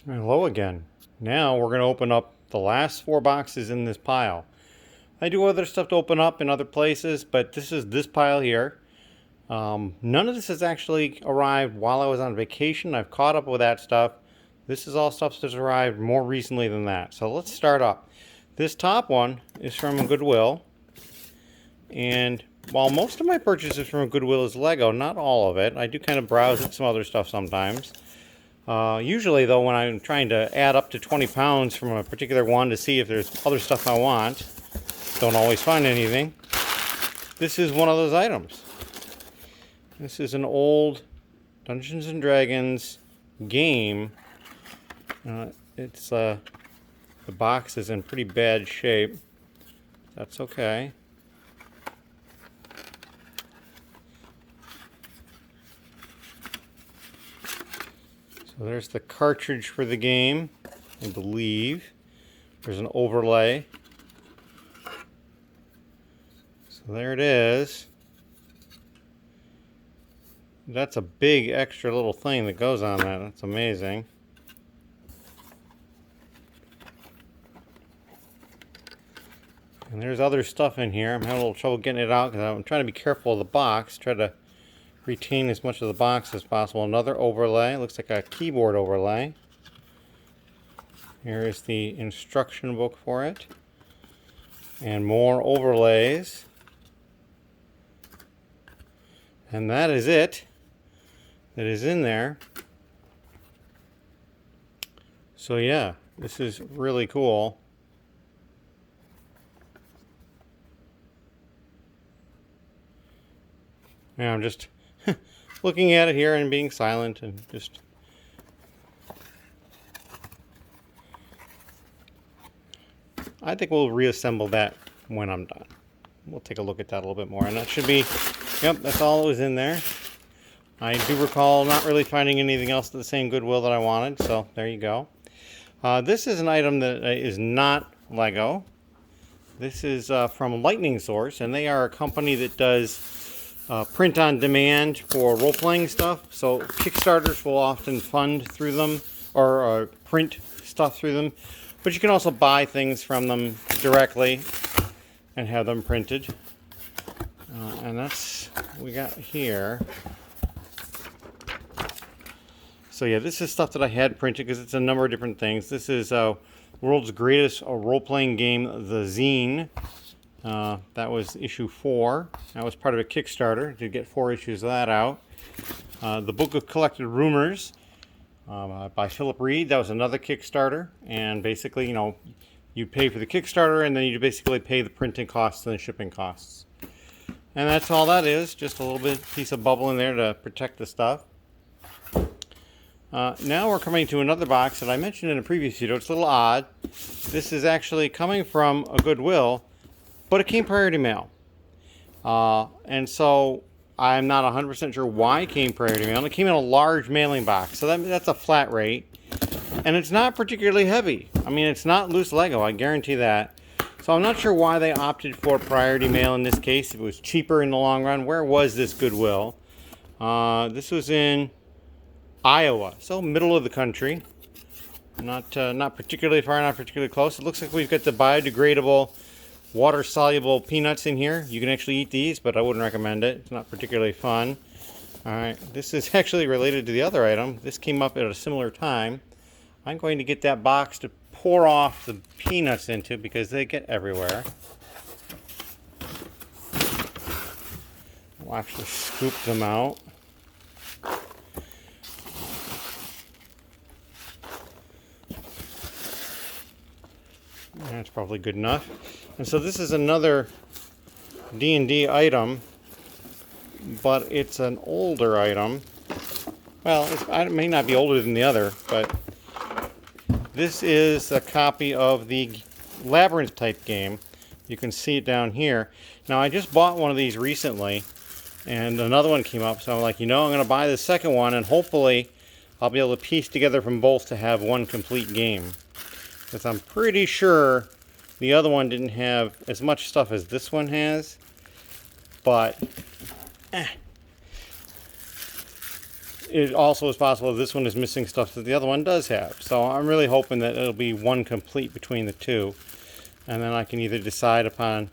Hello again. Now we're going to open up the last 4 boxes in this pile. I do other stuff to open up in other places, but this is this pile here. None of this has actually arrived while I was on vacation. I've caught up with that stuff. This is all stuff that's arrived more recently than that. So let's start up. This top one is from Goodwill. And while most of my purchases from Goodwill is Lego, not all of it. I do kind of browse at some other stuff sometimes. Usually though, when I'm trying to add up to 20 pounds from a particular one to see if there's other stuff I want, don't always find anything. This is one of those items. This is an old Dungeons and Dragons game. The box is in pretty bad shape. That's okay. So there's the cartridge for the game, I believe. There's an overlay. So there it is. That's a big extra little thing that goes on that. That's amazing. And there's other stuff in here. I'm having a little trouble getting it out because I'm trying to be careful of the box. Try to retain as much of the box as possible. Another overlay. Looks like a keyboard overlay. Here is the instruction book for it. And more overlays. And that is it. That is in there. So yeah, this is really cool. Yeah, I'm just looking at it here and being silent and just... I think we'll reassemble that when I'm done. We'll take a look at that a little bit more. And that should be... Yep, that's all that was in there. I do recall not really finding anything else at the same Goodwill that I wanted, so there you go. This is an item that is not Lego. This is from Lightning Source, and they are a company that does print on demand for role-playing stuff. So Kickstarters will often fund through them or print stuff through them, but you can also buy things from them directly and have them printed. And that's what we got here. So yeah, this is stuff that I had printed because it's a number of different things. This is World's Greatest Role-Playing Game, The Zine. That was issue 4. That was part of a Kickstarter to get 4 issues of that out. The Book of Collected Rumors by Philip Reed. That was another Kickstarter. And basically, you know, you pay for the Kickstarter and then you basically pay the printing costs and the shipping costs. And that's all that is. Just a little bit piece of bubble in there to protect the stuff. Now we're coming to another box that I mentioned in a previous video. It's a little odd. This is actually coming from a Goodwill, but it came priority mail. And so I'm not 100% sure why it came priority mail. It came in a large mailing box, so that's a flat rate. And it's not particularly heavy. I mean, it's not loose Lego, I guarantee that. So I'm not sure why they opted for priority mail in this case. If it was cheaper in the long run. Where was this Goodwill? This was in Iowa, so middle of the country. Not particularly far, not particularly close. It looks like we've got the biodegradable, water-soluble peanuts in here. You can actually eat these, but I wouldn't recommend it. It's not particularly fun. Alright, this is actually related to the other item. This came up at a similar time. I'm going to get that box to pour off the peanuts into because they get everywhere. We'll actually scoop them out. That's probably good enough. And so this is another D&D item, but it's an older item. Well, it may not be older than the other, but this is a copy of the Labyrinth type game. You can see it down here. Now I just bought one of these recently and another one came up, so I'm like, you know, I'm going to buy the second one and hopefully I'll be able to piece together from both to have one complete game. Because I'm pretty sure the other one didn't have as much stuff as this one has, but it also is possible this one is missing stuff that the other one does have. So I'm really hoping that it'll be one complete between the two. And then I can either decide upon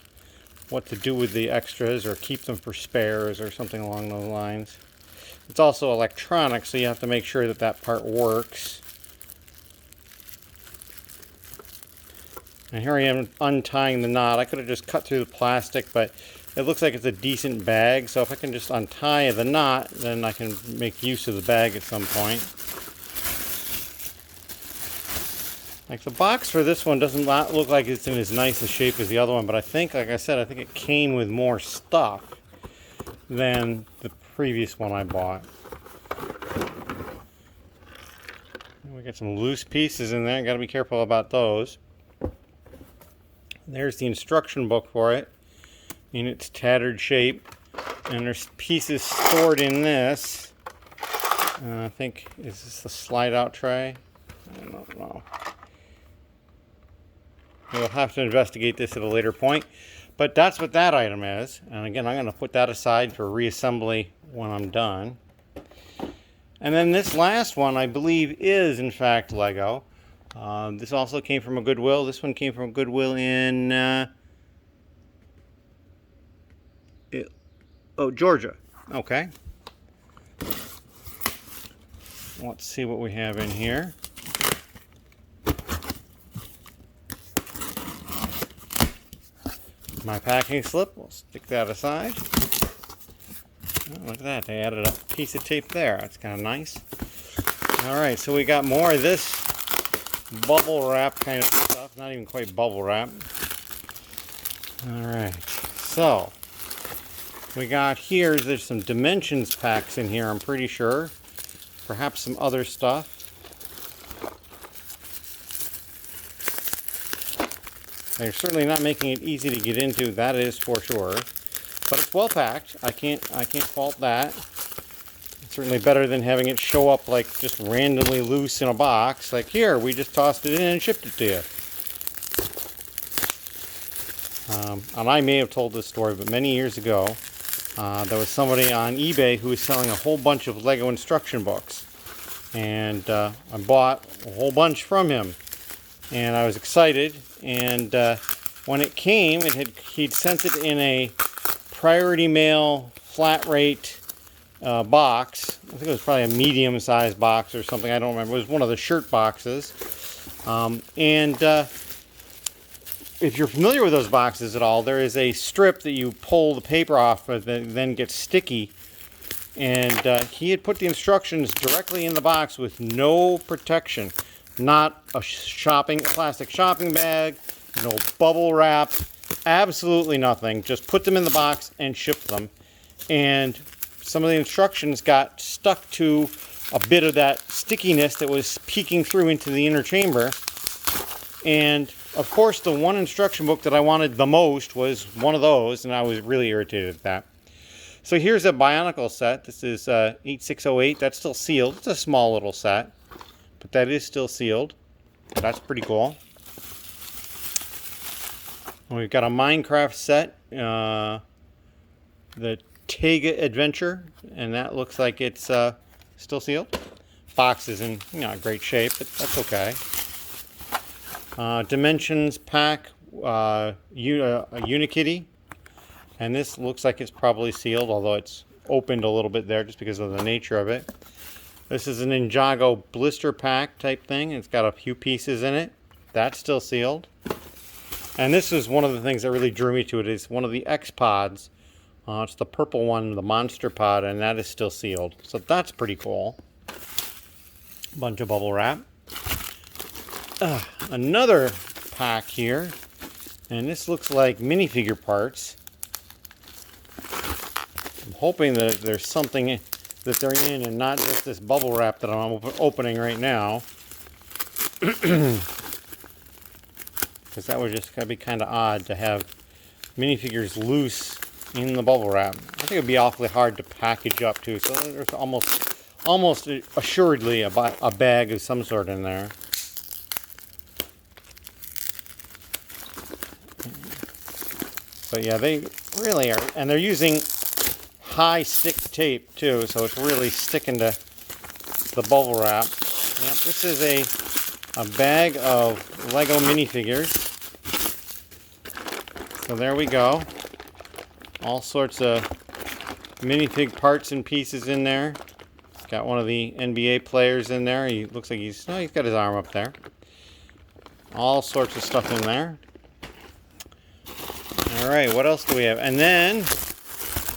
what to do with the extras or keep them for spares or something along those lines. It's also electronic, so you have to make sure that that part works. And here I am untying the knot. I could have just cut through the plastic, but it looks like it's a decent bag. So if I can just untie the knot, then I can make use of the bag at some point. Like the box for this one doesn't look like it's in as nice a shape as the other one, but I think, like I said, I think it came with more stuff than the previous one I bought. We got some loose pieces in there. Got to be careful about those. There's the instruction book for it in its tattered shape, and there's pieces stored in this. I think, is this the slide out tray? I don't know. We'll have to investigate this at a later point, but that's what that item is. And again, I'm going to put that aside for reassembly when I'm done. And then this last one, I believe, is in fact Lego. This also came from a Goodwill. This one came from a Goodwill in Georgia. Okay. Let's see what we have in here. My packing slip, we'll stick that aside. Oh, look at that, they added a piece of tape there. That's kind of nice. Alright, so we got more of this bubble wrap kind of stuff. Not even quite bubble wrap. Alright, so we got here, there's some dimensions packs in here, I'm pretty sure. Perhaps some other stuff. They're certainly not making it easy to get into, that is for sure. But it's well packed. I can't fault that. It's certainly better than having it show up like just randomly loose in a box. Like here, we just tossed it in and shipped it to you. And I may have told this story, but many years ago, there was somebody on eBay who was selling a whole bunch of Lego instruction books. And I bought a whole bunch from him. And I was excited, and when it came, he'd sent it in a priority mail flat rate box. I think it was probably a medium-sized box or something, I don't remember. It was one of the shirt boxes. If you're familiar with those boxes at all, there is a strip that you pull the paper off that then gets sticky. And he had put the instructions directly in the box with no protection. Not a plastic shopping bag, no bubble wrap, absolutely nothing. Just put them in the box and shipped them. And some of the instructions got stuck to a bit of that stickiness that was peeking through into the inner chamber. And of course, the one instruction book that I wanted the most was one of those, and I was really irritated at that. So here's a Bionicle set. This is 8608. That's still sealed. It's a small little set. But that is still sealed. That's pretty cool. We've got a Minecraft set, the Tega Adventure, and that looks like it's still sealed. Box is in great shape, but that's okay. Dimensions pack, Unikitty, and this looks like it's probably sealed, although it's opened a little bit there just because of the nature of it. This is an Ninjago blister pack type thing. It's got a few pieces in it. That's still sealed. And this is one of the things that really drew me to it. Is one of the X pods. It's the purple one, the monster pod, and that is still sealed. So that's pretty cool. Bunch of bubble wrap. Another pack here. And this looks like minifigure parts. I'm hoping that there's something that they're in and not just this bubble wrap that I'm opening right now. Because that would just be kind of odd to have minifigures loose in the bubble wrap. I think it would be awfully hard to package up too. So there's almost assuredly a bag of some sort in there. But yeah, they really are, and they're using high stick tape too, so it's really sticking to the bubble wrap. Yep, this is a bag of Lego minifigures. So there we go. All sorts of minifig parts and pieces in there. Got one of the NBA players in there. He looks like he's got his arm up there. All sorts of stuff in there. Alright, what else do we have? And then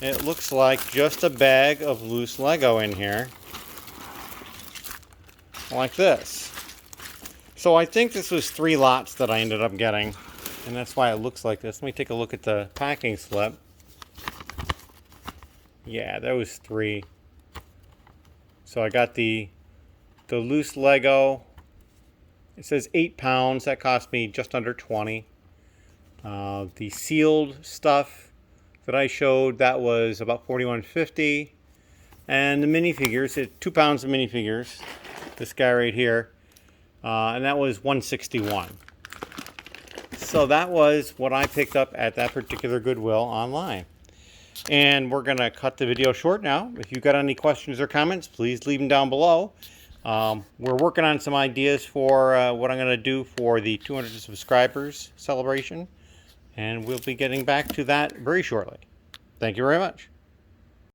it looks like just a bag of loose Lego in here. Like this. So I think this was 3 lots that I ended up getting. And that's why it looks like this. Let me take a look at the packing slip. Yeah, there was 3. So I got the loose Lego. It says 8 pounds. That cost me just under 20. The sealed stuff that I showed, that was about $41.50. And the minifigures, 2 pounds of minifigures. This guy right here. And that was $161. So that was what I picked up at that particular Goodwill online. And we're going to cut the video short now. If you've got any questions or comments, please leave them down below. We're working on some ideas for what I'm going to do for the 200 subscribers celebration. And we'll be getting back to that very shortly. Thank you very much.